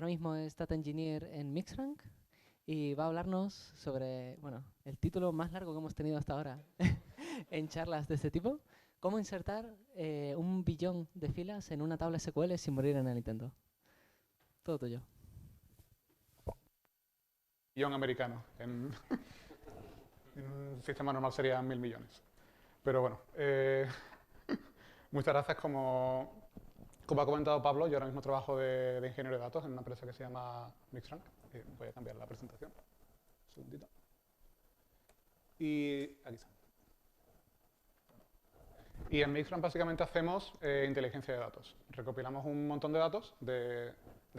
ahora mismo es Data Engineer en Mixrank y va a hablarnos sobre, bueno, el título más largo que hemos tenido hasta ahora en charlas de este tipo, cómo insertar un billón de filas en una tabla SQL sin morir en el intento. Todo tuyo. Billón americano. En un sistema normal serían 1000 millones. Pero bueno, muchas gracias. Como ha comentado Pablo, yo ahora mismo trabajo de ingeniero de datos en una empresa que se llama Mixrank. Voy a cambiar la presentación. Un segundito. Y aquí está. Y en Mixrank básicamente hacemos inteligencia de datos. Recopilamos un montón de datos de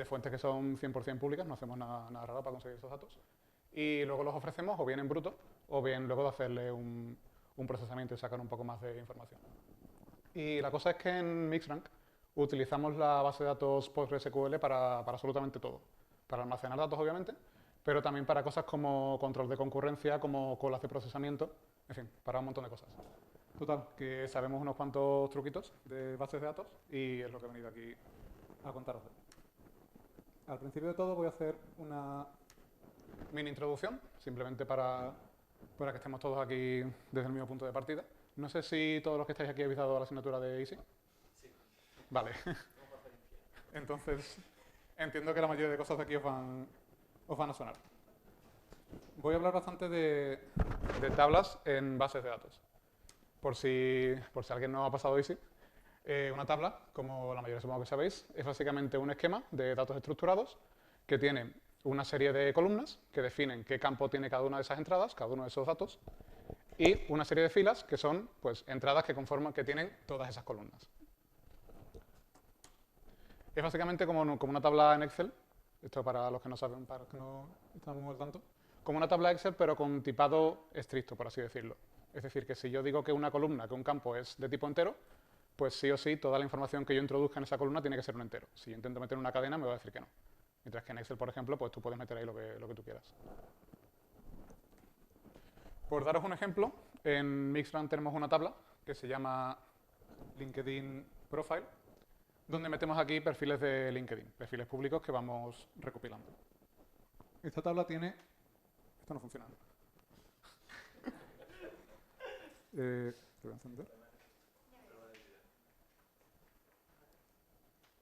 fuentes que son 100% públicas, no hacemos nada raro para conseguir esos datos. Y luego los ofrecemos o bien en bruto o bien luego de hacerle un procesamiento y sacar un poco más de información. Y la cosa es que en Mixrank utilizamos la base de datos PostgreSQL para absolutamente todo. Para almacenar datos, obviamente, pero también para cosas como control de concurrencia, como colas de procesamiento, en fin, para un montón de cosas. Total, que sabemos unos cuantos truquitos de bases de datos y es lo que he venido aquí a contaros. Al principio de todo voy a hacer una mini introducción, simplemente para que estemos todos aquí desde el mismo punto de partida. No sé si todos los que estáis aquí habéis dado la asignatura de Easy. Sí. Vale. Entonces, entiendo que la mayoría de cosas de aquí os van a sonar. Voy a hablar bastante de tablas en bases de datos. Por si alguien no ha pasado Easy, una tabla, como la mayoría supongo que sabéis, es básicamente un esquema de datos estructurados que tiene una serie de columnas que definen qué campo tiene cada una de esas entradas, cada uno de esos datos, y una serie de filas que son pues, entradas que tienen todas esas columnas. Es básicamente como una tabla en Excel, esto para los que no saben, para los que no están muy al tanto, como una tabla Excel pero con tipado estricto, por así decirlo. Es decir, que si yo digo que una columna, que un campo es de tipo entero, pues sí o sí toda la información que yo introduzca en esa columna tiene que ser un entero. Si yo intento meter una cadena me va a decir que no. Mientras que en Excel, por ejemplo, pues tú puedes meter ahí lo que tú quieras. Por daros un ejemplo, en Mixrank tenemos una tabla que se llama LinkedIn Profile, donde metemos aquí perfiles de LinkedIn, perfiles públicos que vamos recopilando. Esta tabla tiene... Esto no funciona. Lo voy a encender.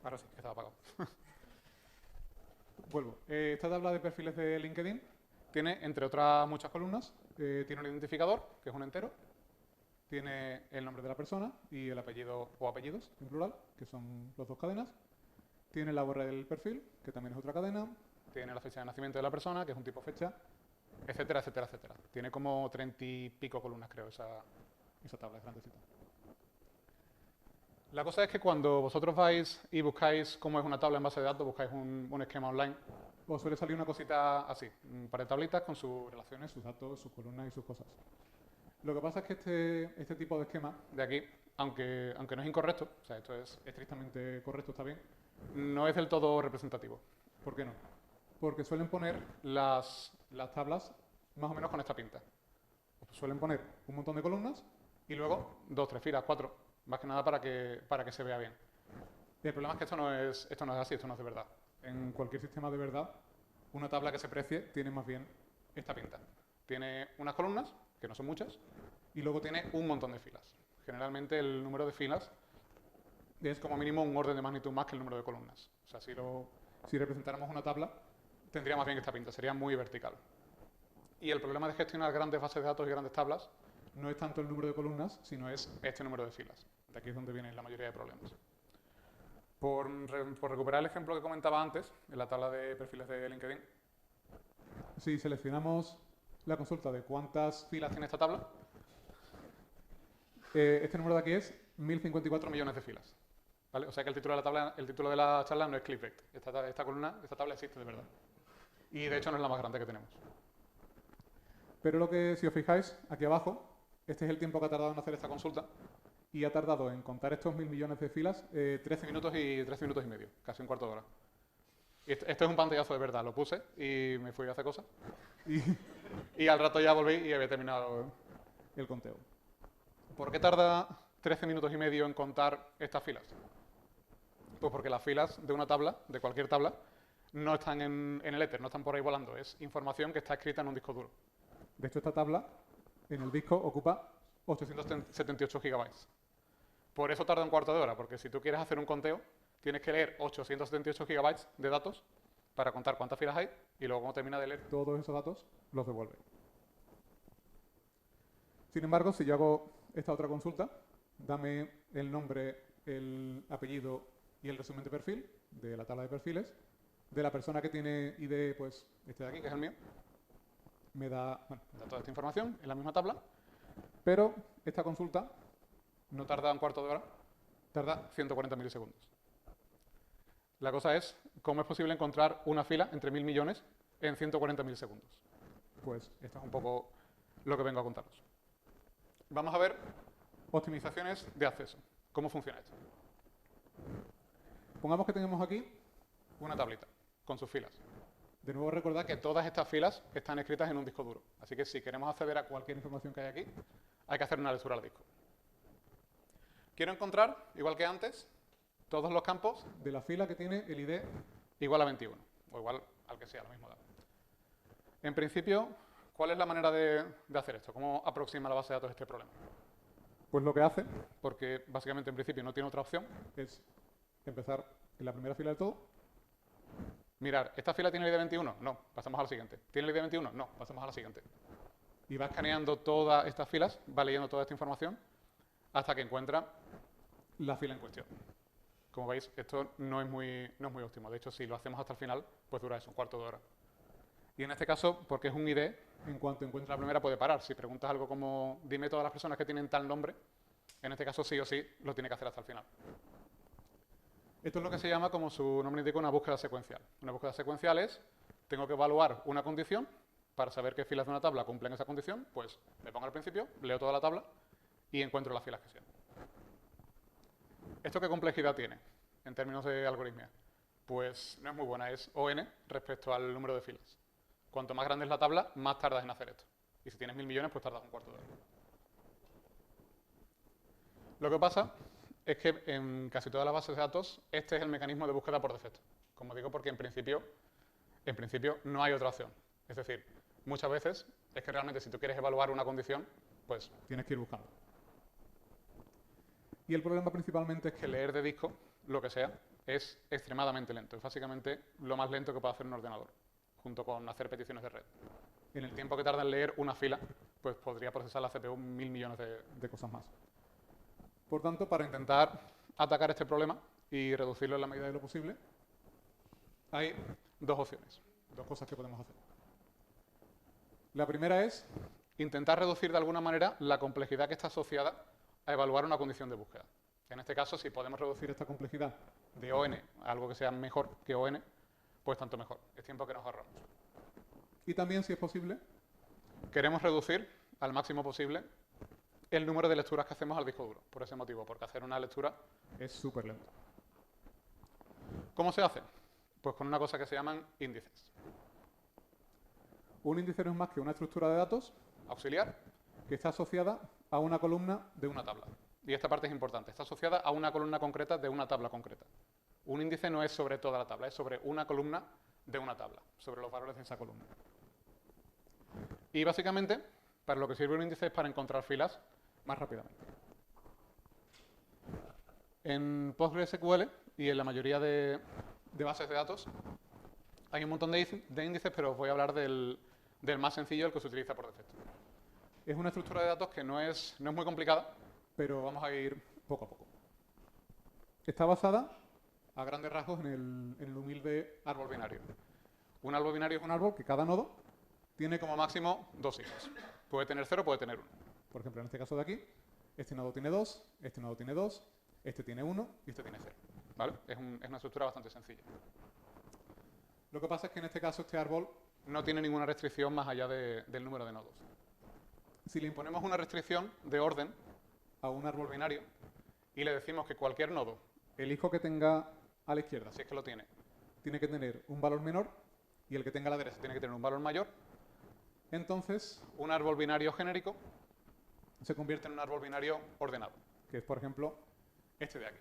Ahora sí, que estaba apagado. Vuelvo. Esta tabla de perfiles de LinkedIn tiene, entre otras muchas columnas, tiene un identificador, que es un entero, tiene el nombre de la persona y el apellido o apellidos, en plural, que son las dos cadenas, tiene la URL del perfil, que también es otra cadena, tiene la fecha de nacimiento de la persona, que es un tipo fecha, etcétera, etcétera, etcétera. Tiene como 30 y pico columnas, creo, esa tabla es grandecita. La cosa es que cuando vosotros vais y buscáis cómo es una tabla en base de datos, buscáis un esquema online, os suele salir una cosita así, un par de tablitas con sus relaciones, sus datos, sus columnas y sus cosas. Lo que pasa es que este tipo de esquema de aquí, aunque no es incorrecto, o sea, esto es estrictamente correcto, está bien, no es del todo representativo. ¿Por qué no? Porque suelen poner las tablas más o menos con esta pinta. Suelen poner un montón de columnas y luego 2, 3 filas, 4, más que nada para que se vea bien. Y el problema es que esto no es así, esto no es de verdad. En cualquier sistema de verdad, una tabla que se precie tiene más bien esta pinta. Tiene unas columnas, que no son muchas, y luego tiene un montón de filas. Generalmente el número de filas es como mínimo un orden de magnitud más que el número de columnas. O sea, si representáramos una tabla, tendría más bien esta pinta, sería muy vertical. Y el problema de gestionar grandes bases de datos y grandes tablas no es tanto el número de columnas, sino es este número de filas. De aquí es donde vienen la mayoría de problemas. Por recuperar el ejemplo que comentaba antes, en la tabla de perfiles de LinkedIn, si seleccionamos la consulta de cuántas filas tiene esta tabla, este número de aquí es 1054 millones de filas. ¿Vale? O sea que el título de la charla no es clickbait. Esta tabla existe de verdad. Y de hecho no es la más grande que tenemos. Pero si os fijáis, aquí abajo, este es el tiempo que ha tardado en hacer esta consulta. Y ha tardado en contar estos 1000 millones de filas 13 minutos y medio, casi un cuarto de hora. Y esto es un pantallazo de verdad, lo puse y me fui a hacer cosas. Y al rato ya volví y había terminado el conteo. ¿Por qué tarda 13 minutos y medio en contar estas filas? Pues porque las filas de una tabla, de cualquier tabla, no están en el éter, no están por ahí volando, es información que está escrita en un disco duro. De hecho, esta tabla en el disco ocupa 878 gigabytes. Por eso tarda un cuarto de hora, porque si tú quieres hacer un conteo, tienes que leer 878 gigabytes de datos para contar cuántas filas hay y luego cuando termina de leer todos esos datos, los devuelve. Sin embargo, si yo hago esta otra consulta, dame el nombre, el apellido y el resumen de perfil de la tabla de perfiles de la persona que tiene ID, pues este de aquí, que es el mío, me da, bueno, me da toda esta información en la misma tabla, pero esta consulta no tarda un cuarto de hora, tarda 140 milisegundos. La cosa es, ¿cómo es posible encontrar una fila entre 1000 millones en 140 milisegundos? Pues esto es un poco lo que vengo a contaros. Vamos a ver optimizaciones de acceso. ¿Cómo funciona esto? Pongamos que tenemos aquí una tablita con sus filas. De nuevo, recordad que todas estas filas están escritas en un disco duro. Así que si queremos acceder a cualquier información que hay aquí, hay que hacer una lectura al disco. Quiero encontrar, igual que antes, todos los campos de la fila que tiene el ID igual a 21, o igual al que sea, lo mismo dato. En principio, ¿cuál es la manera de hacer esto? ¿Cómo aproxima la base de datos este problema? Pues lo que hace, porque básicamente en principio no tiene otra opción, es empezar en la primera fila del todo, mirar, ¿esta fila tiene el ID 21? No, pasamos a la siguiente. ¿Tiene el ID 21? No, pasamos a la siguiente. Y va escaneando todas estas filas, va leyendo toda esta información, hasta que encuentra la fila en cuestión. Como veis, esto no es muy óptimo. De hecho, si lo hacemos hasta el final, pues dura eso, un cuarto de hora. Y en este caso, porque es un ID, en cuanto encuentra la primera puede parar. Si preguntas algo como, dime todas las personas que tienen tal nombre, en este caso sí o sí lo tiene que hacer hasta el final. Esto es lo que se llama, como su nombre indica, una búsqueda secuencial. Una búsqueda secuencial es, tengo que evaluar una condición para saber qué filas de una tabla cumplen esa condición, pues me pongo al principio, leo toda la tabla y encuentro las filas que sean. ¿Esto qué complejidad tiene en términos de algoritmia? Pues no es muy buena, es ON respecto al número de filas. Cuanto más grande es la tabla, más tardas en hacer esto. Y si tienes 1000 millones, pues tardas un cuarto de hora. Lo que pasa es que en casi todas las bases de datos, este es el mecanismo de búsqueda por defecto. Como digo, porque en principio no hay otra opción. Es decir, muchas veces es que realmente si tú quieres evaluar una condición, pues tienes que ir buscando. Y el problema principalmente es que leer de disco, lo que sea, es extremadamente lento. Es básicamente lo más lento que puede hacer un ordenador, junto con hacer peticiones de red. En el tiempo que tarda en leer una fila, pues podría procesar la CPU 1000 millones de cosas más. Por tanto, para intentar atacar este problema y reducirlo en la medida de lo posible, hay dos opciones, dos cosas que podemos hacer. La primera es intentar reducir de alguna manera la complejidad que está asociada a evaluar una condición de búsqueda. En este caso, si podemos reducir esta complejidad de ON a algo que sea mejor que ON, pues tanto mejor. Es tiempo que nos ahorramos. Y también, si es posible, queremos reducir al máximo posible el número de lecturas que hacemos al disco duro, por ese motivo, porque hacer una lectura es súper lento. ¿Cómo se hace? Pues con una cosa que se llaman índices. Un índice no es más que una estructura de datos auxiliar que está asociada a una columna de una tabla. Y esta parte es importante, está asociada a una columna concreta de una tabla concreta. Un índice no es sobre toda la tabla, es sobre una columna de una tabla, sobre los valores de esa columna. Y básicamente, para lo que sirve un índice es para encontrar filas más rápidamente. En PostgreSQL y en la mayoría de bases de datos hay un montón de índices, pero os voy a hablar del más sencillo, el que se utiliza por defecto. Es una estructura de datos que no es muy complicada, pero vamos a ir poco a poco. Está basada, a grandes rasgos, en el humilde árbol binario. Un árbol binario es un árbol que cada nodo tiene como máximo 2 hijos. Puede tener 0, puede tener 1. Por ejemplo, en este caso de aquí, este nodo tiene 2, este nodo tiene 2, este tiene 1 y este tiene 0. ¿Vale? Es una estructura bastante sencilla. Lo que pasa es que en este caso este árbol no tiene ninguna restricción más allá del número de nodos. Si le imponemos una restricción de orden a un árbol binario y le decimos que cualquier nodo, el hijo que tenga a la izquierda, si es que lo tiene que tener un valor menor y el que tenga a la derecha tiene que tener un valor mayor, entonces un árbol binario genérico se convierte en un árbol binario ordenado, que es, por ejemplo, este de aquí.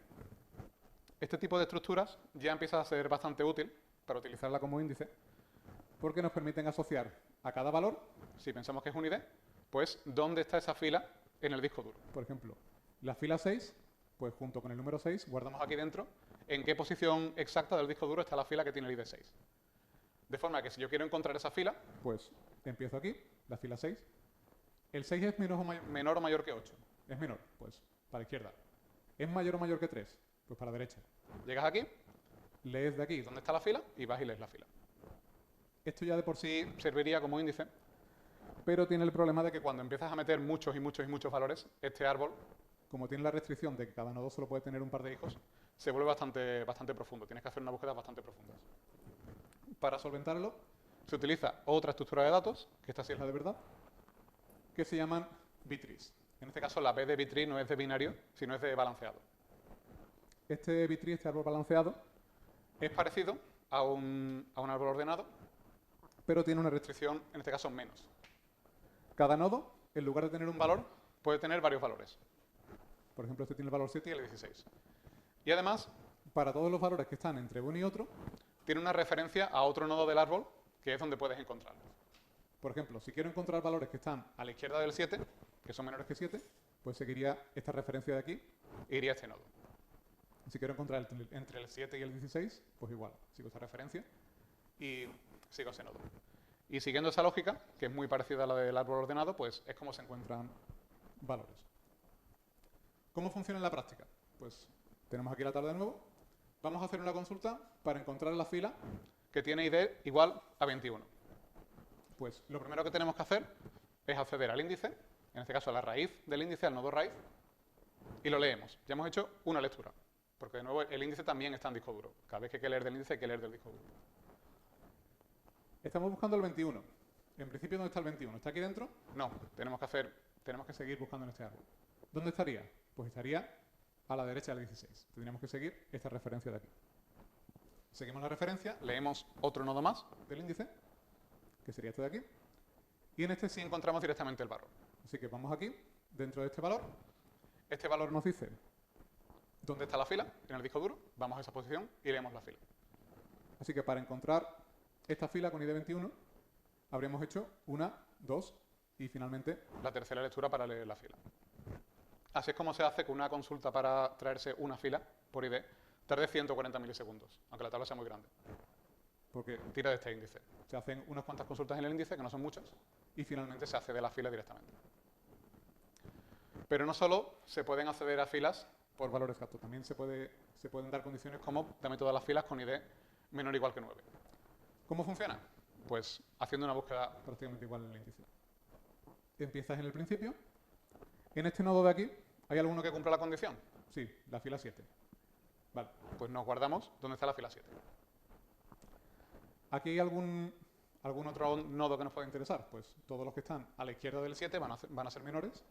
Este tipo de estructuras ya empieza a ser bastante útil para utilizarla como índice, porque nos permiten asociar a cada valor, si pensamos que es un ID, pues dónde está esa fila en el disco duro. Por ejemplo, la fila 6, pues junto con el número 6, guardamos aquí dentro en qué posición exacta del disco duro está la fila que tiene el ID 6. De forma que si yo quiero encontrar esa fila, pues empiezo aquí, la fila 6. ¿El 6 es menor o mayor que 8? Es menor, pues para la izquierda. ¿Es mayor o mayor que 3? Pues para la derecha. Llegas aquí, lees de aquí dónde está la fila y vas y lees la fila. Esto ya de por sí serviría como índice, pero tiene el problema de que cuando empiezas a meter muchos y muchos y muchos valores, este árbol, como tiene la restricción de que cada nodo solo puede tener un par de hijos, se vuelve bastante profundo. Tienes que hacer una búsqueda bastante profunda. Para solventarlo, se utiliza otra estructura de datos, que esta sí es la de verdad, que se llaman bitrees. En este caso, la B de bitree no es de binario, sino es de balanceado. Este bitree, este árbol balanceado, es parecido a un árbol ordenado, pero tiene una restricción, en este caso, menos. Cada nodo, en lugar de tener un valor, puede tener varios valores. Por ejemplo, este tiene el valor 7 y el 16. Y además, para todos los valores que están entre uno y otro, tiene una referencia a otro nodo del árbol, que es donde puedes encontrarlos. Por ejemplo, si quiero encontrar valores que están a la izquierda del 7, que son menores que 7, pues seguiría esta referencia de aquí e iría a este nodo. Si quiero encontrar entre el 7 y el 16, pues igual, sigo esta referencia y sigo ese nodo. Y siguiendo esa lógica, que es muy parecida a la del árbol ordenado, pues es como se encuentran valores. ¿Cómo funciona en la práctica? Pues tenemos aquí la tabla de nuevo. Vamos a hacer una consulta para encontrar la fila que tiene ID igual a 21. Pues lo primero que tenemos que hacer es acceder al índice, en este caso a la raíz del índice, al nodo raíz, y lo leemos. Ya hemos hecho una lectura, porque de nuevo el índice también está en disco duro. Cada vez que hay que leer del índice hay que leer del disco duro. Estamos buscando el 21. En principio, ¿dónde está el 21? ¿Está aquí dentro? No, tenemos que seguir buscando en este árbol. ¿Dónde estaría? Pues estaría a la derecha del 16. Tendríamos que seguir esta referencia de aquí. Seguimos la referencia, leemos otro nodo más del índice, que sería este de aquí, y en este sí encontramos directamente el valor. Así que vamos aquí, dentro de este valor nos dice dónde está la fila en el disco duro, vamos a esa posición y leemos la fila. Así que para encontrar esta fila con ID 21, habríamos hecho una, dos y finalmente la tercera lectura para leer la fila. Así es como se hace que una consulta para traerse una fila por ID tarde 140 milisegundos, aunque la tabla sea muy grande. Porque tira de este índice. Se hacen unas cuantas consultas en el índice, que no son muchas, y finalmente se accede a la fila directamente. Pero no solo se pueden acceder a filas por valor exacto, también se pueden dar condiciones como dame todas las filas con ID menor o igual que 9. ¿Cómo funciona? Pues haciendo una búsqueda prácticamente igual en el índice. Empiezas en el principio. En este nodo de aquí, ¿hay alguno que cumpla la condición? Sí, la fila 7. Vale, pues nos guardamos dónde está la fila 7. ¿Aquí hay algún otro nodo que nos pueda interesar? Pues todos los que están a la izquierda del 7 van a ser menores,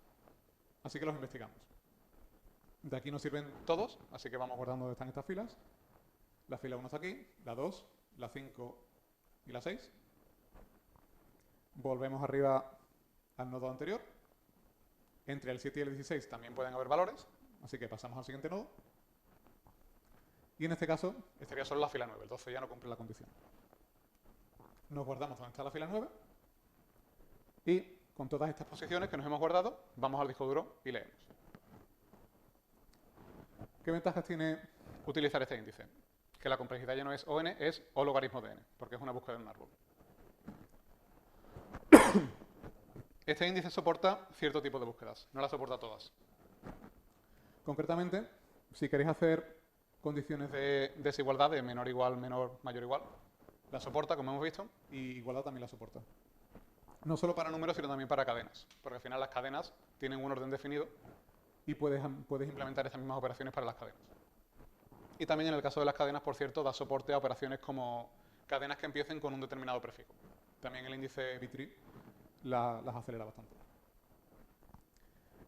así que los investigamos. De aquí nos sirven todos, así que vamos guardando dónde están estas filas. La fila 1 está aquí, la 2, la 5 y la 6. Volvemos arriba al nodo anterior. Entre el 7 y el 16 también pueden haber valores, así que pasamos al siguiente nodo. Y en este caso, estaría solo la fila 9, el 12 ya no cumple la condición. Nos guardamos donde está la fila 9 y con todas estas posiciones que nos hemos guardado, vamos al disco duro y leemos. ¿Qué ventajas tiene utilizar este índice? Que la complejidad ya no es ON, es O logaritmo de N, porque es una búsqueda en un árbol. Este índice soporta cierto tipo de búsquedas, no las soporta todas. Concretamente, si queréis hacer condiciones de desigualdad, de menor igual, menor, mayor igual, la soporta, como hemos visto, y igualdad también la soporta. No solo para números, sino también para cadenas, porque al final las cadenas tienen un orden definido y puedes implementar estas mismas operaciones para las cadenas. Y también en el caso de las cadenas, por cierto, da soporte a operaciones como cadenas que empiecen con un determinado prefijo. También el índice bitree las acelera bastante.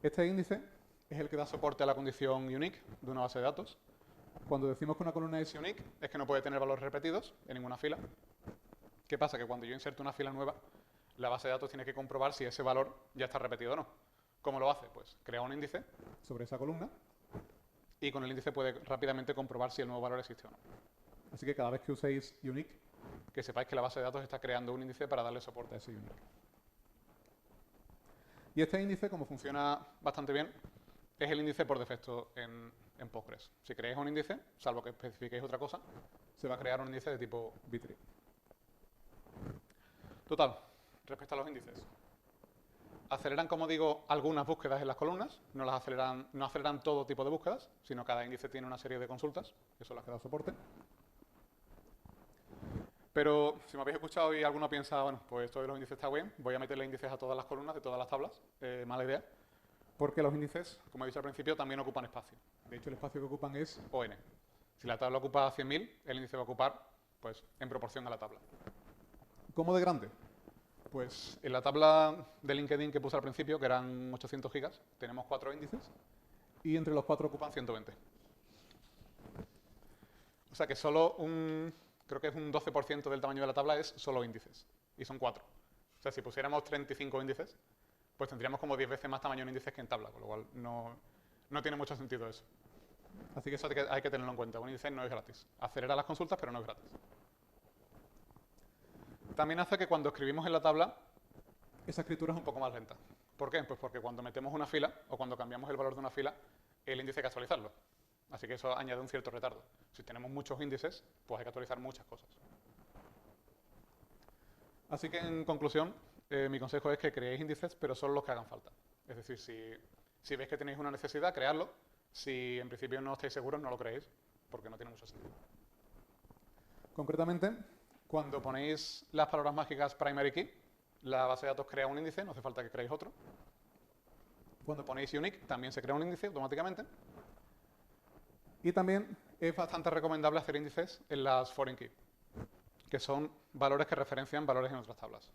Este índice es el que da soporte a la condición unique de una base de datos. Cuando decimos que una columna es unique, es que no puede tener valores repetidos en ninguna fila. ¿Qué pasa? Que cuando yo inserto una fila nueva, la base de datos tiene que comprobar si ese valor ya está repetido o no. ¿Cómo lo hace? Pues crea un índice sobre esa columna y con el índice puede rápidamente comprobar si el nuevo valor existe o no. Así que cada vez que uséis unique, que sepáis que la base de datos está creando un índice para darle soporte a ese unique. Y este índice, como funciona bastante bien, es el índice por defecto en Postgres. Si creáis un índice, salvo que especifiquéis otra cosa, se va a crear un índice de tipo B-tree. Total, respecto a los índices. Aceleran, como digo, algunas búsquedas en las columnas, no aceleran todo tipo de búsquedas, sino cada índice tiene una serie de consultas, que son las que da soporte. Pero si me habéis escuchado y alguno piensa, bueno, pues esto de los índices está bien, voy a meterle índices a todas las columnas de todas las tablas, mala idea, porque los índices, como he dicho al principio, también ocupan espacio. De hecho, el espacio que ocupan es ON. Si la tabla ocupa 100.000, el índice va a ocupar, pues, en proporción a la tabla. ¿Cómo de grande? Pues en la tabla de LinkedIn que puse al principio, que eran 800 gigas, tenemos 4 índices y entre los 4 ocupan 120. O sea que creo que es un 12% del tamaño de la tabla es solo índices, y son 4. O sea, si pusiéramos 35 índices, pues tendríamos como 10 veces más tamaño en índices que en tabla, con lo cual no tiene mucho sentido eso. Así que eso hay que tenerlo en cuenta. Un índice no es gratis. Acelera las consultas, pero no es gratis. También hace que cuando escribimos en la tabla, esa escritura es un poco más lenta. ¿Por qué? Pues porque cuando metemos una fila, o cuando cambiamos el valor de una fila, el índice hay que actualizarlo. Así que eso añade un cierto retardo. Si tenemos muchos índices, pues hay que actualizar muchas cosas. Así que, en conclusión, mi consejo es que creéis índices, pero solo los que hagan falta. Es decir, si veis que tenéis una necesidad, creadlo. Si en principio no estáis seguros, no lo creéis, porque no tiene mucho sentido. Concretamente, cuando ponéis las palabras mágicas primary key, la base de datos crea un índice, no hace falta que creéis otro. Cuando ponéis unique, también se crea un índice automáticamente. Y también es bastante recomendable hacer índices en las foreign key, que son valores que referencian valores en otras tablas.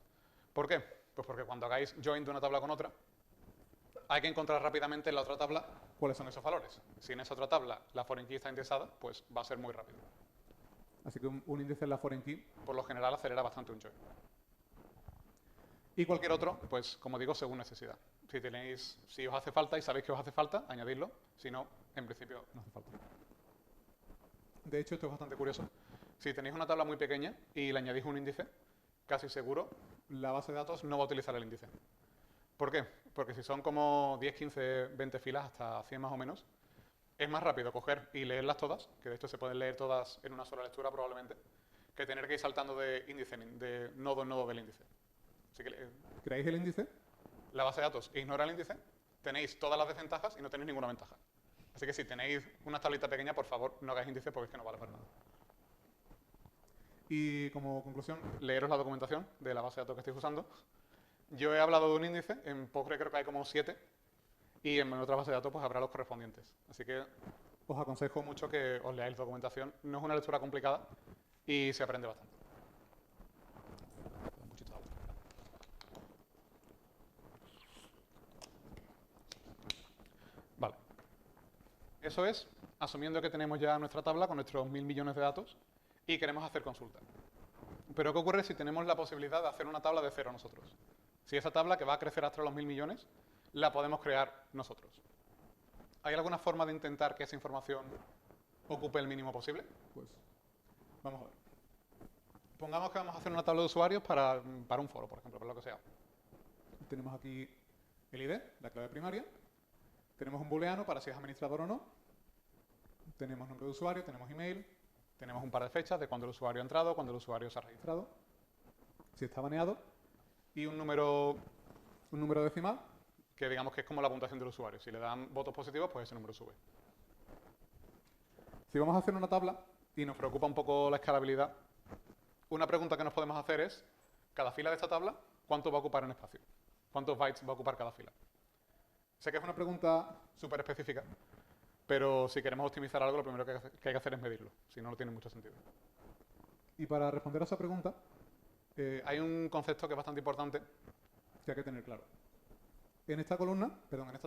¿Por qué? Pues porque cuando hagáis join de una tabla con otra, hay que encontrar rápidamente en la otra tabla cuáles son esos valores. Si en esa otra tabla la foreign key está indexada, pues va a ser muy rápido. Así que un índice en la foreign key, por lo general, acelera bastante un join. Y cualquier otro, pues, como digo, según necesidad. Si os hace falta y sabéis que os hace falta, añadidlo. Si no, en principio, no hace falta. De hecho, esto es bastante curioso. Si tenéis una tabla muy pequeña y le añadís un índice, casi seguro la base de datos no va a utilizar el índice. ¿Por qué? Porque si son como 10, 15, 20 filas, hasta 100 más o menos, es más rápido coger y leerlas todas, que de hecho se pueden leer todas en una sola lectura probablemente, que tener que ir saltando de índice, de nodo en nodo del índice. Así que creáis el índice, la base de datos ignora el índice, tenéis todas las desventajas y no tenéis ninguna ventaja. Así que si tenéis una tablita pequeña, por favor, no hagáis índice porque es que no vale para nada. Y como conclusión, leeros la documentación de la base de datos que estáis usando. Yo he hablado de un índice, en Postgre creo que hay como 7, y en otra base de datos pues habrá los correspondientes. Así que os aconsejo mucho que os leáis la documentación. No es una lectura complicada y se aprende bastante. Vale. Eso es, asumiendo que tenemos ya nuestra tabla con nuestros 1.000 millones de datos y queremos hacer consulta. Pero ¿qué ocurre si tenemos la posibilidad de hacer una tabla de cero nosotros? Si esa tabla, que va a crecer hasta los 1.000 millones, la podemos crear nosotros. ¿Hay alguna forma de intentar que esa información ocupe el mínimo posible? Pues vamos a ver. Pongamos que vamos a hacer una tabla de usuarios para un foro, por ejemplo, para lo que sea. Tenemos aquí el ID, la clave primaria. Tenemos un booleano para si es administrador o no. Tenemos nombre de usuario, tenemos email. Tenemos un par de fechas de cuando el usuario ha entrado, cuando el usuario se ha registrado, si está baneado, y un número decimal, que digamos que es como la puntuación del usuario. Si le dan votos positivos, pues ese número sube. Si vamos a hacer una tabla y nos preocupa un poco la escalabilidad, una pregunta que nos podemos hacer es, cada fila de esta tabla, ¿cuánto va a ocupar en espacio? ¿Cuántos bytes va a ocupar cada fila? Sé que es una pregunta súper específica, pero si queremos optimizar algo, lo primero que hay que hacer es medirlo, si no, no tiene mucho sentido. Y para responder a esa pregunta, hay un concepto que es bastante importante que hay que tener claro. En esta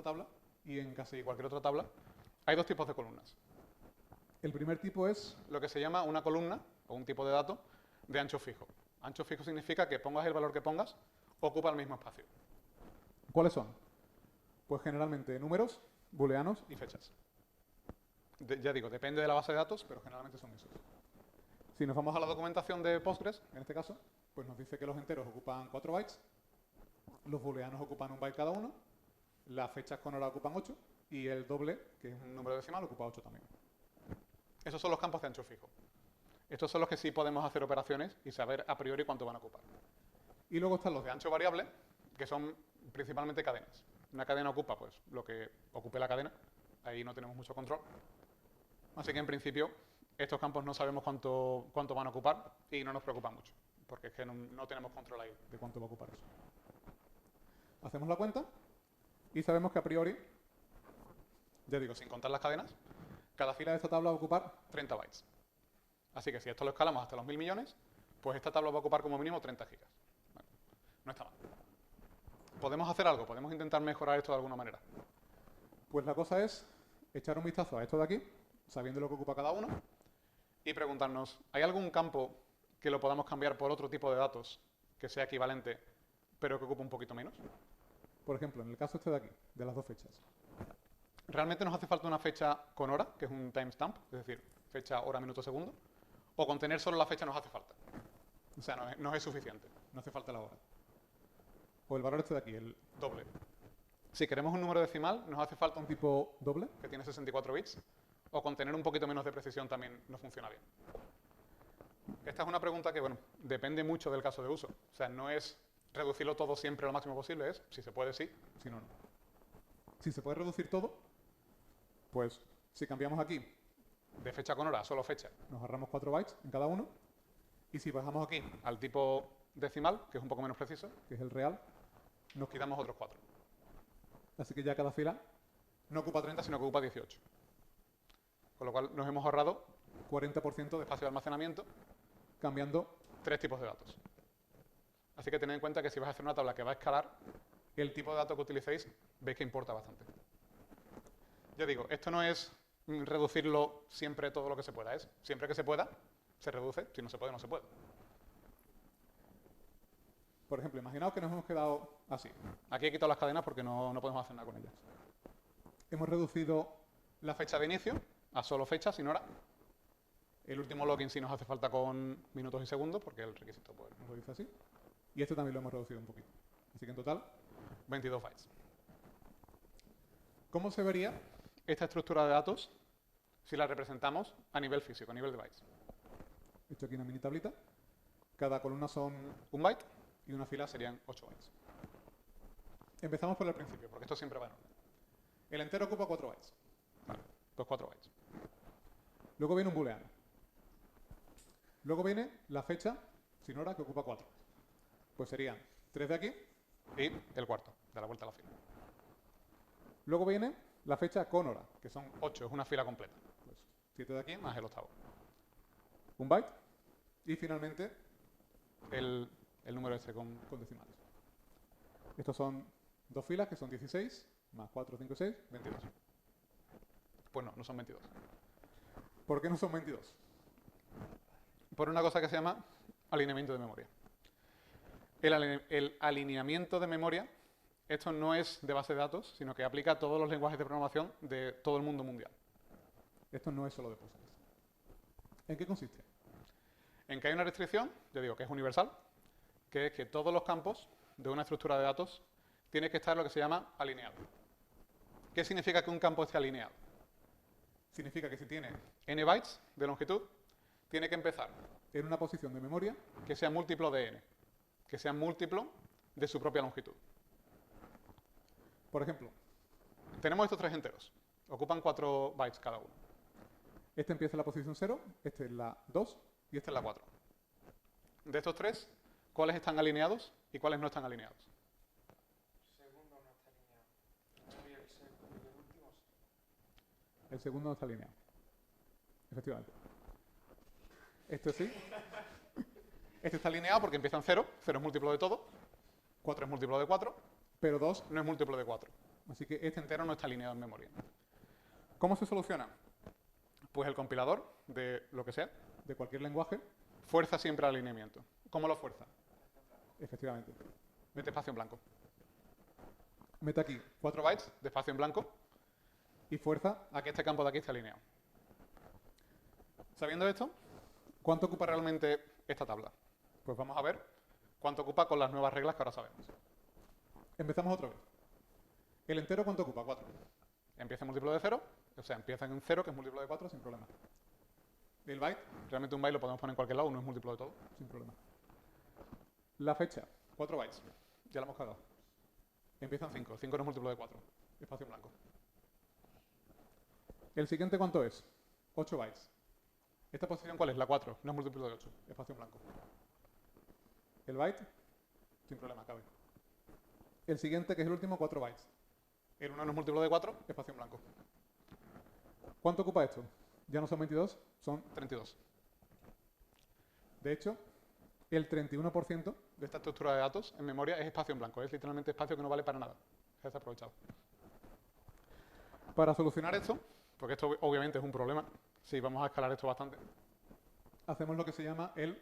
tabla, y en casi cualquier otra tabla, hay dos tipos de columnas. El primer tipo es lo que se llama una columna, o un tipo de dato, de ancho fijo. Ancho fijo significa que pongas el valor que pongas, ocupa el mismo espacio. ¿Cuáles son? Pues generalmente números, booleanos y fechas. Ya digo, depende de la base de datos, pero generalmente son esos. Si nos vamos a la documentación de Postgres, en este caso, pues nos dice que los enteros ocupan 4 bytes, los booleanos ocupan 1 byte cada uno, las fechas con hora ocupan 8 y el doble, que es un número decimal, ocupa 8 también. Esos son los campos de ancho fijo. Estos son los que sí podemos hacer operaciones y saber a priori cuánto van a ocupar. Y luego están los de ancho variable, que son principalmente cadenas. Una cadena ocupa pues lo que ocupe la cadena, ahí no tenemos mucho control. Así que en principio estos campos no sabemos cuánto van a ocupar y no nos preocupa mucho, porque es que no tenemos control ahí de cuánto va a ocupar eso. Hacemos la cuenta y sabemos que a priori, ya digo, sin contar las cadenas, cada fila de esta tabla va a ocupar 30 bytes. Así que si esto lo escalamos hasta los 1000 millones, pues esta tabla va a ocupar como mínimo 30 gigas. Bueno, no está mal. Podemos hacer algo, podemos intentar mejorar esto de alguna manera. Pues la cosa es echar un vistazo a esto de aquí, sabiendo lo que ocupa cada uno, y preguntarnos, ¿hay algún campo que lo podamos cambiar por otro tipo de datos que sea equivalente, pero que ocupe un poquito menos? Por ejemplo, en el caso este de aquí, de las dos fechas. ¿Realmente nos hace falta una fecha con hora, que es un timestamp, es decir, fecha, hora, minuto, segundo? ¿O con tener solo la fecha nos hace falta? O sea, no es suficiente, no hace falta la hora. O el valor este de aquí, el doble. Si queremos un número decimal, nos hace falta un tipo doble, que tiene 64 bits, o con tener un poquito menos de precisión también nos funciona bien. Esta es una pregunta que, bueno, depende mucho del caso de uso. O sea, no es reducirlo todo siempre lo máximo posible, es, si se puede, sí, si no, no. Si se puede reducir todo, pues si cambiamos aquí de fecha con hora a solo fecha, nos ahorramos 4 bytes en cada uno. Y si bajamos aquí al tipo decimal, que es un poco menos preciso, que es el real, nos quitamos otros 4. Así que ya cada fila no ocupa 30, sino que ocupa 18. Con lo cual nos hemos ahorrado 40% de espacio de almacenamiento cambiando 3 tipos de datos. Así que tened en cuenta que si vais a hacer una tabla que va a escalar, el tipo de datos que utilicéis veis que importa bastante. Ya digo, esto no es reducirlo siempre todo lo que se pueda, es siempre que se pueda, se reduce, si no se puede, no se puede. Por ejemplo, imaginaos que nos hemos quedado así. Aquí he quitado las cadenas porque no podemos hacer nada con ellas. Hemos reducido la fecha de inicio a solo fecha, sin hora. El último login sí nos hace falta con minutos y segundos, porque el requisito pues, nos lo dice así. Y este también lo hemos reducido un poquito. Así que en total, 22 bytes. ¿Cómo se vería esta estructura de datos si la representamos a nivel físico, a nivel de bytes? He hecho aquí una mini tablita. Cada columna son 1 byte y una fila serían 8 bytes. Empezamos por el principio, porque esto siempre va en orden. El entero ocupa 4 bytes. Vale, pues 4 bytes. Luego viene un booleano. Luego viene la fecha sin hora que ocupa 4. Pues serían 3 de aquí y el cuarto, de la vuelta a la fila. Luego viene la fecha con hora, que son 8, es una fila completa. Pues 7 de aquí más el octavo. 1 byte y finalmente el número este con decimales. Estos son 2 filas que son 16, más 4, 5, 6, 22. Pues no son 22. ¿Por qué no son 22? Por una cosa que se llama alineamiento de memoria. El alineamiento de memoria, esto no es de base de datos, sino que aplica a todos los lenguajes de programación de todo el mundo mundial. Esto no es solo de Postgres. ¿En qué consiste? En que hay una restricción, yo digo que es universal, que es que todos los campos de una estructura de datos tienen que estar lo que se llama alineado. ¿Qué significa que un campo esté alineado? Significa que si tiene n bytes de longitud, tiene que empezar en una posición de memoria que sea múltiplo de n, que sea múltiplo de su propia longitud. Por ejemplo, tenemos estos 3 enteros, ocupan 4 bytes cada uno. Este empieza en la posición 0, este en la 2 y este en la 4. De estos 3, ¿cuáles están alineados y cuáles no están alineados? El segundo no está alineado. Y el último sí. El segundo no está alineado. Efectivamente. Este sí. Este está alineado porque empieza en 0. 0 es múltiplo de todo. 4 es múltiplo de 4. Pero 2 no es múltiplo de 4. Así que este entero no está alineado en memoria. ¿Cómo se soluciona? Pues el compilador de lo que sea, de cualquier lenguaje, fuerza siempre el alineamiento. ¿Cómo lo fuerza? Efectivamente. Mete espacio en blanco. Mete aquí 4 bytes de espacio en blanco y fuerza a que este campo de aquí esté alineado. Sabiendo esto, ¿Cuánto ocupa realmente esta tabla? Pues vamos a ver cuánto ocupa con las nuevas reglas que ahora sabemos. Empezamos otra vez. ¿El entero cuánto ocupa? 4. Empieza en múltiplo de 0, o sea, empieza en 0, que es múltiplo de 4, sin problema. El byte, realmente un byte lo podemos poner en cualquier lado, no es múltiplo de todo, sin problema. La fecha, 4 bytes. Ya la hemos cagado. Empieza en 5. 5 no es múltiplo de 4. Espacio en blanco. ¿El siguiente cuánto es? 8 bytes. ¿Esta posición cuál es? La 4. No es múltiplo de 8. Espacio en blanco. El byte, sin problema, cabe. El siguiente, que es el último, 4 bytes. El 1 no es múltiplo de 4. Espacio en blanco. ¿Cuánto ocupa esto? Ya no son 22, son 32. De hecho, el 31% de esta estructura de datos en memoria es espacio en blanco. Es literalmente espacio que no vale para nada. Es desaprovechado. Para solucionar esto, porque esto obviamente es un problema, si vamos a escalar esto bastante, hacemos lo que se llama el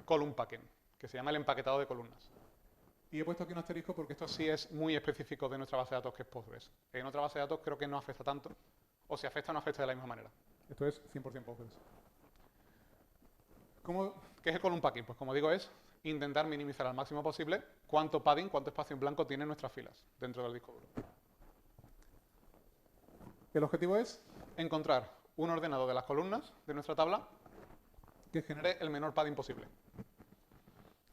column packing, que se llama el empaquetado de columnas. Y he puesto aquí un asterisco porque esto sí es muy específico de nuestra base de datos, que es Postgres. En otra base de datos creo que no afecta tanto, o si afecta, no afecta de la misma manera. Esto es 100% Postgres. ¿Qué es el column packing? Pues como digo, es intentar minimizar al máximo posible cuánto padding, cuánto espacio en blanco tienen nuestras filas dentro del disco duro. El objetivo es encontrar un ordenado de las columnas de nuestra tabla que genere el menor padding posible.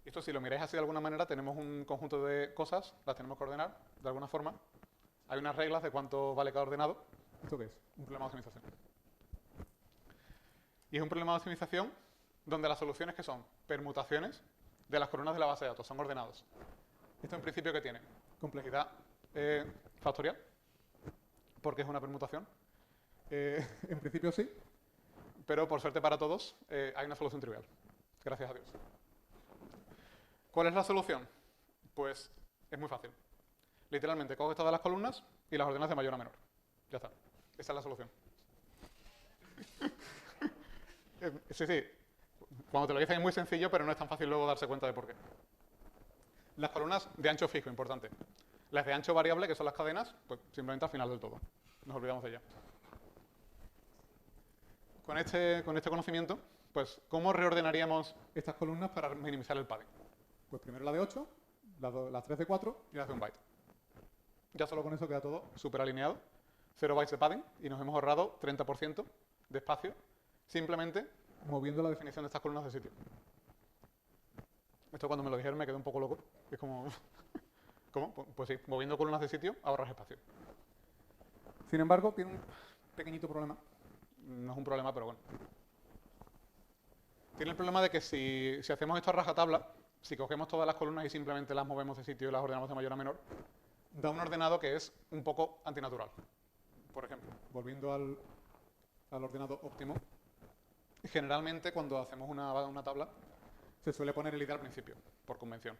Esto, si lo miráis así de alguna manera, tenemos un conjunto de cosas, las tenemos que ordenar de alguna forma. Hay unas reglas de cuánto vale cada ordenado. ¿Esto qué es? Un problema de optimización. Y es un problema de optimización donde las soluciones que son permutaciones de las columnas de la base de datos, son ordenados. Esto en principio, ¿qué tiene? Complejidad factorial, porque es una permutación. En principio sí, pero por suerte para todos hay una solución trivial. Gracias a Dios. ¿Cuál es la solución? Pues es muy fácil. Literalmente coges todas las columnas y las ordenas de mayor a menor. Ya está. Esa es la solución. Sí. Cuando te lo dicen es muy sencillo, pero no es tan fácil luego darse cuenta de por qué. Las columnas de ancho fijo, importante. Las de ancho variable, que son las cadenas, pues simplemente al final del todo. Nos olvidamos de ella. Con este conocimiento, pues, ¿cómo reordenaríamos estas columnas para minimizar el padding? Pues primero la de 8, las 3 de 4 y las de 1 byte. Ya solo con eso queda todo súper alineado. 0 bytes de padding y nos hemos ahorrado 30% de espacio simplemente moviendo la definición de estas columnas de sitio. Esto cuando me lo dijeron me quedé un poco loco. Es como... ¿Cómo? Pues sí, moviendo columnas de sitio ahorras espacio. Sin embargo, tiene un pequeñito problema. No es un problema, pero bueno. Tiene el problema de que si hacemos esto a rajatabla, si cogemos todas las columnas y simplemente las movemos de sitio y las ordenamos de mayor a menor, da un ordenado que es un poco antinatural. Por ejemplo, volviendo al ordenado óptimo, generalmente cuando hacemos una tabla se suele poner el id al principio, por convención.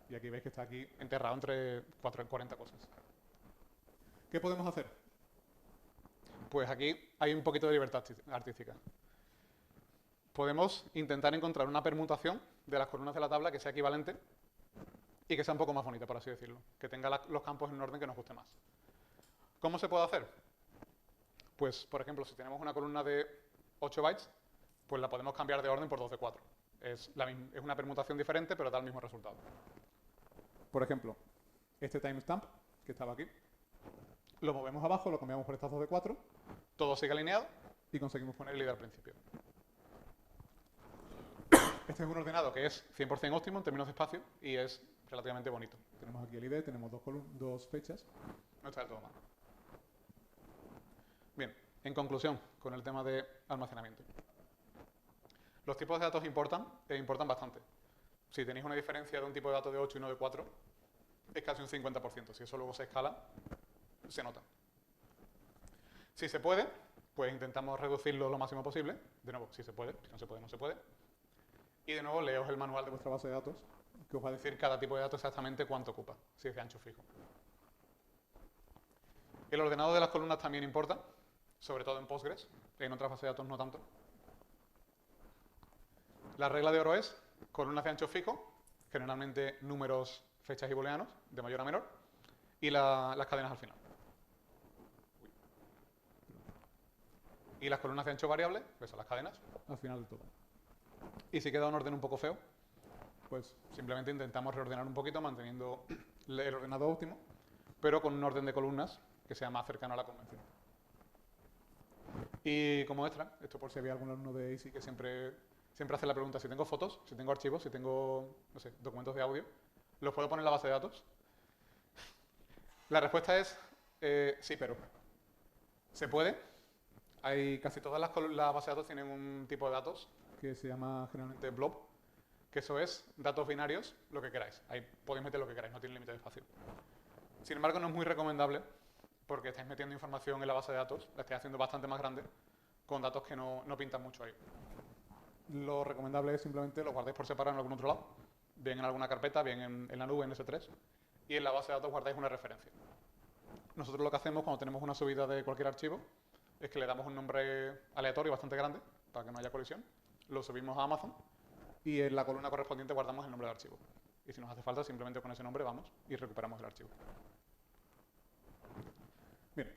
Y aquí veis que está aquí enterrado entre 40 cosas. ¿Qué podemos hacer? Pues aquí hay un poquito de libertad artística. Podemos intentar encontrar una permutación de las columnas de la tabla que sea equivalente y que sea un poco más bonita, por así decirlo. Que tenga los campos en un orden que nos guste más. ¿Cómo se puede hacer? Pues, por ejemplo, si tenemos una columna de 8 bytes, pues la podemos cambiar de orden por 2 de 4. Es una permutación diferente, pero da el mismo resultado. Por ejemplo, este timestamp, que estaba aquí, lo movemos abajo, lo cambiamos por estas 2 de 4, todo sigue alineado y conseguimos poner el id al principio. Este es un ordenado que es 100% óptimo en términos de espacio y es relativamente bonito. Tenemos aquí el id, tenemos dos fechas, no está del todo mal. Bien, en conclusión, con el tema de almacenamiento. Los tipos de datos importan bastante. Si tenéis una diferencia de un tipo de dato de 8 y uno de 4, es casi un 50%. Si eso luego se escala, se nota. Si se puede, pues intentamos reducirlo lo máximo posible. De nuevo, si se puede, si no se puede, no se puede. Y de nuevo, leos el manual de vuestra base de datos, que os va a decir cada tipo de dato exactamente cuánto ocupa, si es de ancho fijo. El ordenado de las columnas también importa, sobre todo en Postgres, en otras bases de datos no tanto. La regla de oro es columnas de ancho fijo, generalmente números, fechas y booleanos, de mayor a menor, y las cadenas al final. Y las columnas de ancho variable, pues son las cadenas, al final del todo. Y si queda un orden un poco feo, pues simplemente intentamos reordenar un poquito manteniendo el ordenado óptimo, pero con un orden de columnas que sea más cercano a la convención. Y como extra, esto por si había algún alumno de ACI que siempre hace la pregunta, si tengo fotos, si tengo archivos, si tengo, no sé, documentos de audio, ¿los puedo poner en la base de datos? La respuesta es sí, pero se puede. Hay casi todas las bases de datos tienen un tipo de datos que se llama generalmente blob, que eso es datos binarios, lo que queráis. Ahí podéis meter lo que queráis, no tiene límite de espacio. Sin embargo, no es muy recomendable porque estáis metiendo información en la base de datos, la estáis haciendo bastante más grande, con datos que no pintan mucho ahí. Lo recomendable es simplemente lo guardéis por separado en algún otro lado, bien en alguna carpeta, bien en la nube, en S3, y en la base de datos guardáis una referencia. Nosotros lo que hacemos cuando tenemos una subida de cualquier archivo es que le damos un nombre aleatorio bastante grande, para que no haya colisión, lo subimos a Amazon, y en la columna correspondiente guardamos el nombre del archivo. Y si nos hace falta, simplemente con ese nombre vamos y recuperamos el archivo. Bien.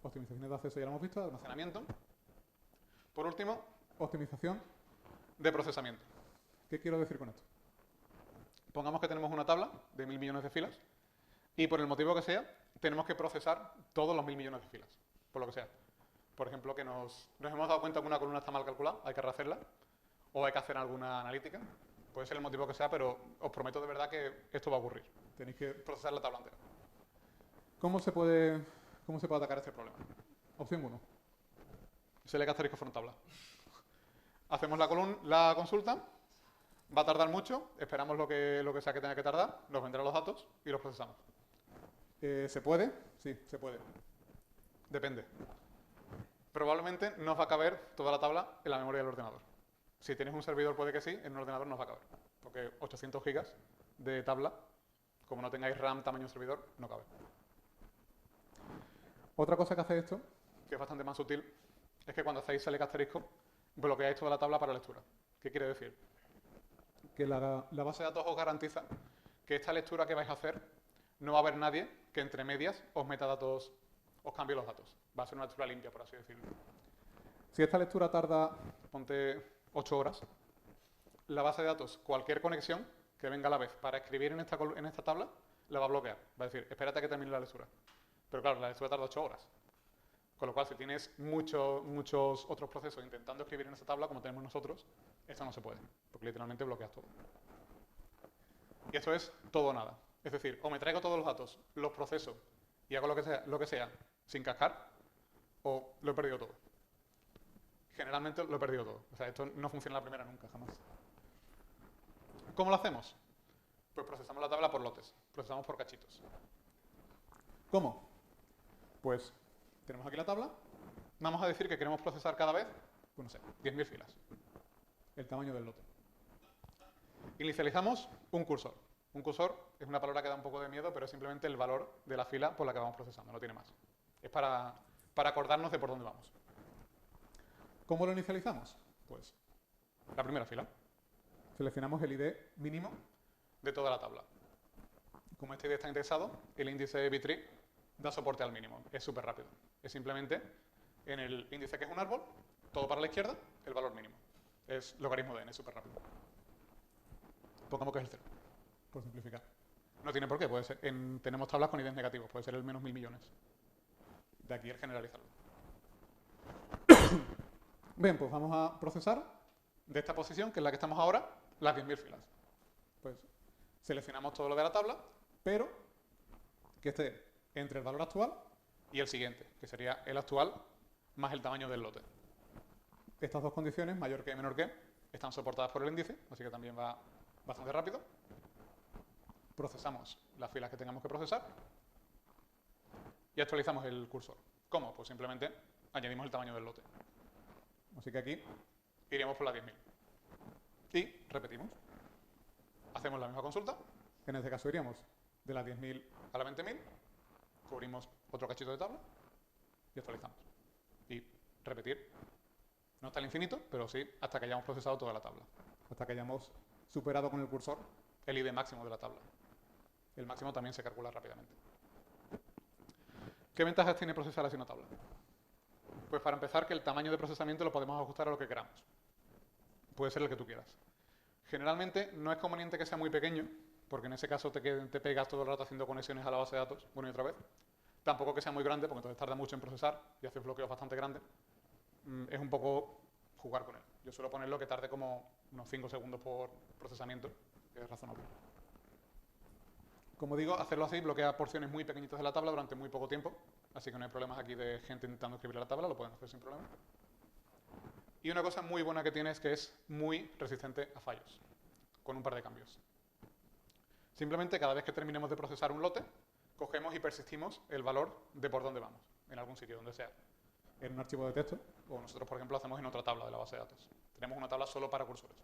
Optimizaciones de acceso ya lo hemos visto, almacenamiento. Por último, optimización de procesamiento. ¿Qué quiero decir con esto? Pongamos que tenemos una tabla de 1000 millones de filas y por el motivo que sea, tenemos que procesar todos los 1000 millones de filas, por lo que sea. Por ejemplo, que nos hemos dado cuenta que una columna está mal calculada, hay que rehacerla, o hay que hacer alguna analítica. Puede ser el motivo que sea, pero os prometo de verdad que esto va a ocurrir. Tenéis que procesar la tabla entera. ¿Cómo se puede atacar este problema? Opción 1. Select asterisco from tabla. Hacemos la consulta, va a tardar mucho, esperamos lo que sea que tenga que tardar, nos vendrán los datos y los procesamos. ¿Se puede? Sí, se puede. Depende. Probablemente no os va a caber toda la tabla en la memoria del ordenador. Si tienes un servidor puede que sí, en un ordenador no os va a caber. Porque 800 gigas de tabla, como no tengáis RAM tamaño servidor, no cabe. Otra cosa que hace esto, que es bastante más sutil, es que cuando hacéis select asterisco, bloqueáis toda la tabla para lectura. ¿Qué quiere decir? Que la base de datos os garantiza que esta lectura que vais a hacer no va a haber nadie que entre medias os meta datos, os cambie los datos. Va a ser una lectura limpia, por así decirlo. Si esta lectura tarda, ponte 8 horas, la base de datos, cualquier conexión que venga a la vez para escribir en esta tabla, la va a bloquear. Va a decir, espérate a que termine la lectura. Pero claro, la lectura tarda 8 horas. Con lo cual, si tienes muchos otros procesos intentando escribir en esa tabla, como tenemos nosotros, esto no se puede, porque literalmente bloqueas todo. Y esto es todo o nada. Es decir, o me traigo todos los datos, los proceso y hago lo que sea sin cascar, o lo he perdido todo. Generalmente lo he perdido todo. O sea, esto no funciona la primera nunca, jamás. ¿Cómo lo hacemos? Pues procesamos la tabla por lotes, procesamos por cachitos. ¿Cómo? Pues tenemos aquí la tabla, vamos a decir que queremos procesar cada vez, pues no sé, 10.000 filas. El tamaño del lote. Inicializamos un cursor. Un cursor es una palabra que da un poco de miedo, pero es simplemente el valor de la fila por la que vamos procesando, no tiene más. Es para acordarnos de por dónde vamos. ¿Cómo lo inicializamos? Pues la primera fila. Seleccionamos el ID mínimo de toda la tabla. Como este ID está indexado, el índice bit.tree da soporte al mínimo. Es súper rápido. Es simplemente en el índice que es un árbol, todo para la izquierda, el valor mínimo. Es logaritmo de n, es súper rápido. Pongamos que es el 0, por simplificar. No tiene por qué, puede ser. Tenemos tablas con IDs negativos, puede ser el menos 1000 millones. De aquí el generalizarlo. Bien, pues vamos a procesar de esta posición, que es la que estamos ahora, las 10.000 filas. Pues seleccionamos todo lo de la tabla, pero que esté entre el valor actual y el siguiente, que sería el actual más el tamaño del lote. Estas dos condiciones, mayor que y menor que, están soportadas por el índice, así que también va bastante rápido. Procesamos las filas que tengamos que procesar y actualizamos el cursor. ¿Cómo? Pues simplemente añadimos el tamaño del lote. Así que aquí iríamos por las 10.000. Y repetimos. Hacemos la misma consulta. En este caso iríamos de las 10.000 a las 20.000. Cubrimos otro cachito de tabla y actualizamos. Y repetir. No hasta el infinito, pero sí hasta que hayamos procesado toda la tabla. Hasta que hayamos superado con el cursor el ID máximo de la tabla. El máximo también se calcula rápidamente. ¿Qué ventajas tiene procesar así una tabla? Pues para empezar, que el tamaño de procesamiento lo podemos ajustar a lo que queramos. puede ser el que tú quieras. Generalmente no es conveniente que sea muy pequeño, porque en ese caso te pegas todo el rato haciendo conexiones a la base de datos una y otra vez. Tampoco que sea muy grande, porque entonces tarda mucho en procesar y hace bloqueos bastante grandes. Es un poco jugar con él. Yo suelo ponerlo que tarde como unos 5 segundos por procesamiento, que es razonable. Como digo, hacerlo así bloquea porciones muy pequeñitas de la tabla durante muy poco tiempo, así que no hay problemas aquí de gente intentando escribir la tabla, lo pueden hacer sin problema. Y una cosa muy buena que tiene es que es muy resistente a fallos, con un par de cambios. Simplemente cada vez que terminemos de procesar un lote, cogemos y persistimos el valor de por dónde vamos, en algún sitio, donde sea. En un archivo de texto, o nosotros, por ejemplo, hacemos en otra tabla de la base de datos. Tenemos una tabla solo para cursores.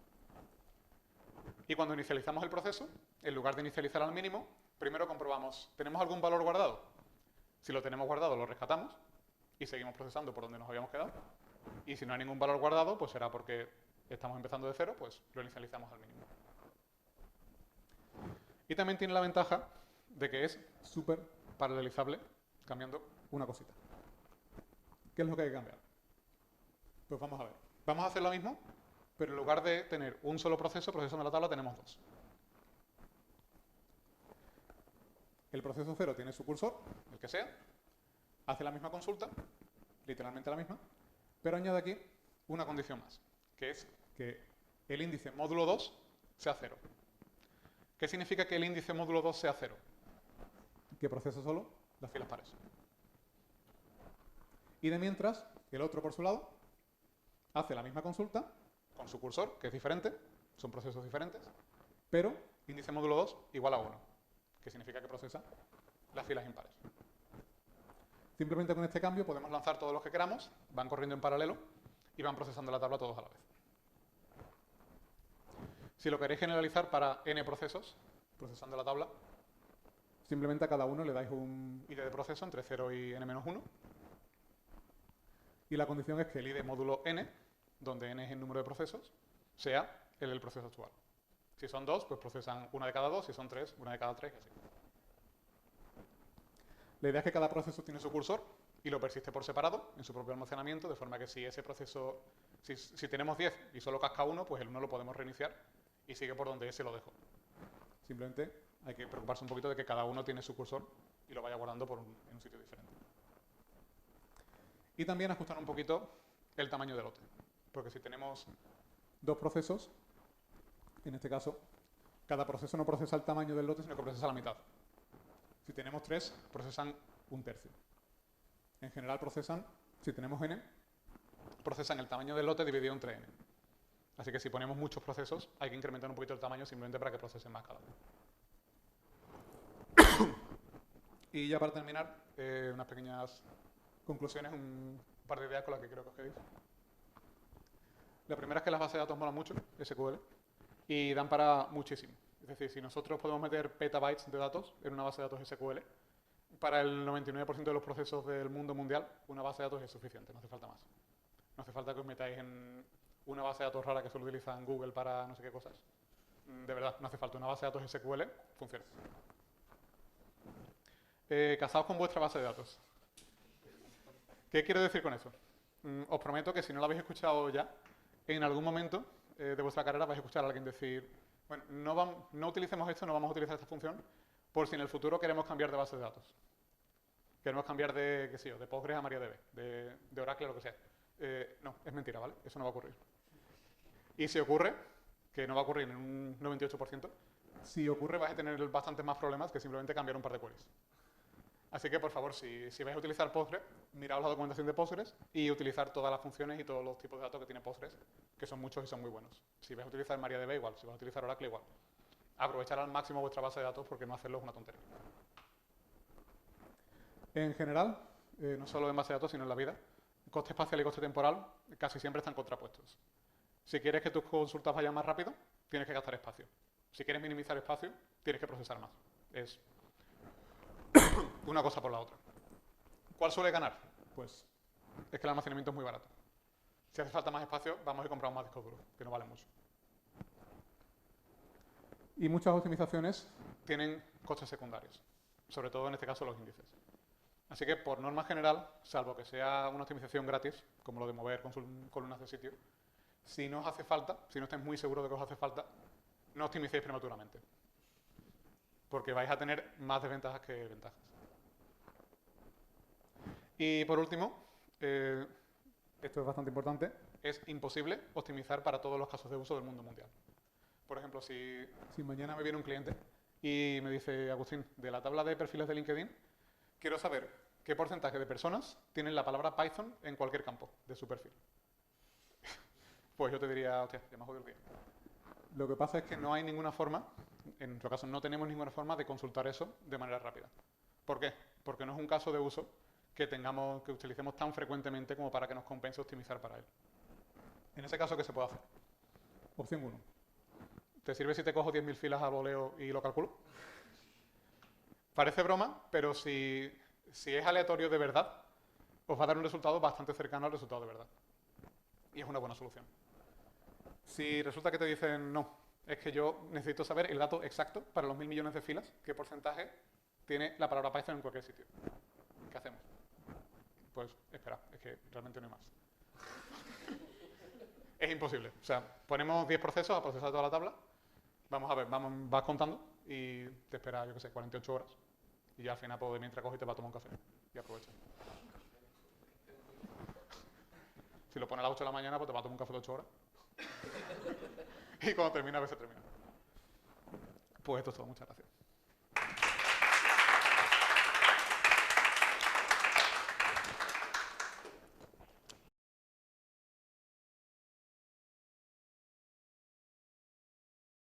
Y cuando inicializamos el proceso, en lugar de inicializar al mínimo, primero comprobamos, ¿tenemos algún valor guardado? Si lo tenemos guardado, lo rescatamos y seguimos procesando por donde nos habíamos quedado. Y si no hay ningún valor guardado, pues será porque estamos empezando de cero, pues lo inicializamos al mínimo. Y también tiene la ventaja de que es súper paralelizable cambiando una cosita. ¿Qué es lo que hay que cambiar? Pues vamos a ver. Vamos a hacer lo mismo, pero en lugar de tener un solo proceso procesando la tabla, tenemos dos. El proceso 0 tiene su cursor, el que sea, hace la misma consulta, literalmente la misma, pero añade aquí una condición más, que es que el índice módulo 2 sea 0. ¿Qué significa que el índice módulo 2 sea 0? Que procesa solo las filas pares. Y de mientras, el otro por su lado hace la misma consulta con su cursor, que es diferente, son procesos diferentes, pero índice módulo 2 igual a 1, que significa que procesa las filas impares. Simplemente con este cambio podemos lanzar todos los que queramos, van corriendo en paralelo y van procesando la tabla todos a la vez. Si lo queréis generalizar para n procesos, procesando la tabla, simplemente a cada uno le dais un ID de proceso entre 0 y n-1. Y la condición es que el ID módulo n, donde n es el número de procesos, sea el del proceso actual. Si son 2, pues procesan una de cada 2, si son 3, una de cada 3 y así. La idea es que cada proceso tiene su cursor y lo persiste por separado en su propio almacenamiento, de forma que si ese proceso, si tenemos 10 y solo casca uno, pues el 1 lo podemos reiniciar y sigue por donde ese lo dejó. Simplemente hay que preocuparse un poquito de que cada uno tiene su cursor y lo vaya guardando en un sitio diferente. Y también ajustar un poquito el tamaño del lote, porque si tenemos dos procesos, en este caso, cada proceso no procesa el tamaño del lote, sino que procesa la mitad. Si tenemos 3, procesan un tercio. En general procesan, si tenemos n, procesan el tamaño del lote dividido entre n. Así que si ponemos muchos procesos, hay que incrementar un poquito el tamaño simplemente para que procesen más cada uno. Y ya para terminar, unas pequeñas conclusiones, un par de ideas con las que creo que os quedéis. La primera es que las bases de datos molan mucho, SQL, y dan para muchísimo. Es decir, si nosotros podemos meter petabytes de datos en una base de datos SQL, para el 99% de los procesos del mundo mundial, una base de datos es suficiente, no hace falta más. No hace falta que os metáis en una base de datos rara que solo utiliza en Google para no sé qué cosas. De verdad, no hace falta. Una base de datos SQL funciona. Casaos con vuestra base de datos. ¿Qué quiero decir con eso? Os prometo que si no lo habéis escuchado ya, en algún momento de vuestra carrera vais a escuchar a alguien decir, bueno, no utilicemos esto, no vamos a utilizar esta función, por si en el futuro queremos cambiar de base de datos. Queremos cambiar de, qué sé yo, de Postgres a MariaDB, de Oracle, lo que sea. No, es mentira, ¿vale? Eso no va a ocurrir. Y si ocurre, que no va a ocurrir en un 98%, si ocurre vais a tener bastantes más problemas que simplemente cambiar un par de queries. Así que, por favor, si vais a utilizar Postgres, miraos la documentación de Postgres y utilizar todas las funciones y todos los tipos de datos que tiene Postgres, que son muchos y son muy buenos. Si vais a utilizar MariaDB, igual. Si vais a utilizar Oracle, igual. Aprovechar al máximo vuestra base de datos porque no hacerlo es una tontería. En general, no solo en base de datos, sino en la vida, coste espacial y coste temporal casi siempre están contrapuestos. Si quieres que tus consultas vayan más rápido, tienes que gastar espacio. Si quieres minimizar espacio, tienes que procesar más. Es una cosa por la otra. ¿Cuál suele ganar? Pues es que el almacenamiento es muy barato. Si hace falta más espacio, vamos y compramos más discos duros, que no valen mucho. Y muchas optimizaciones tienen costes secundarios, sobre todo en este caso los índices. Así que, por norma general, salvo que sea una optimización gratis, como lo de mover columnas de sitio, Si no os hace falta, si no estáis muy seguros de que os hace falta, no optimicéis prematuramente. Porque vais a tener más desventajas que ventajas. Y por último, esto es bastante importante, es imposible optimizar para todos los casos de uso del mundo mundial. Por ejemplo, si mañana me viene un cliente y me dice, Agustín, de la tabla de perfiles de LinkedIn, quiero saber qué porcentaje de personas tienen la palabra Python en cualquier campo de su perfil. Pues yo te diría, hostia, ya me has jodido el día. Lo que pasa es que no hay ninguna forma, en nuestro caso no tenemos ninguna forma de consultar eso de manera rápida. ¿Por qué? Porque no es un caso de uso que utilicemos tan frecuentemente como para que nos compense optimizar para él. En ese caso, ¿qué se puede hacer? Opción 1. ¿Te sirve si te cojo 10.000 filas a voleo y lo calculo? Parece broma, pero si es aleatorio de verdad, os va a dar un resultado bastante cercano al resultado de verdad. Y es una buena solución. Si resulta que te dicen, no, es que yo necesito saber el dato exacto para los 1.000 millones de filas, qué porcentaje tiene la palabra Python en cualquier sitio. ¿Qué hacemos? Pues espera, es que realmente no hay más. Es imposible. O sea, ponemos 10 procesos a procesar toda la tabla, vamos a ver, vas contando y te espera, yo qué sé, 48 horas. Y ya al final, pues, mientras coges, te vas a tomar un café y aprovecha. Si lo pones a las 8 de la mañana, pues te vas a tomar un café de 8 horas. Y cuando termina, a veces termina. Pues esto es todo. Muchas gracias.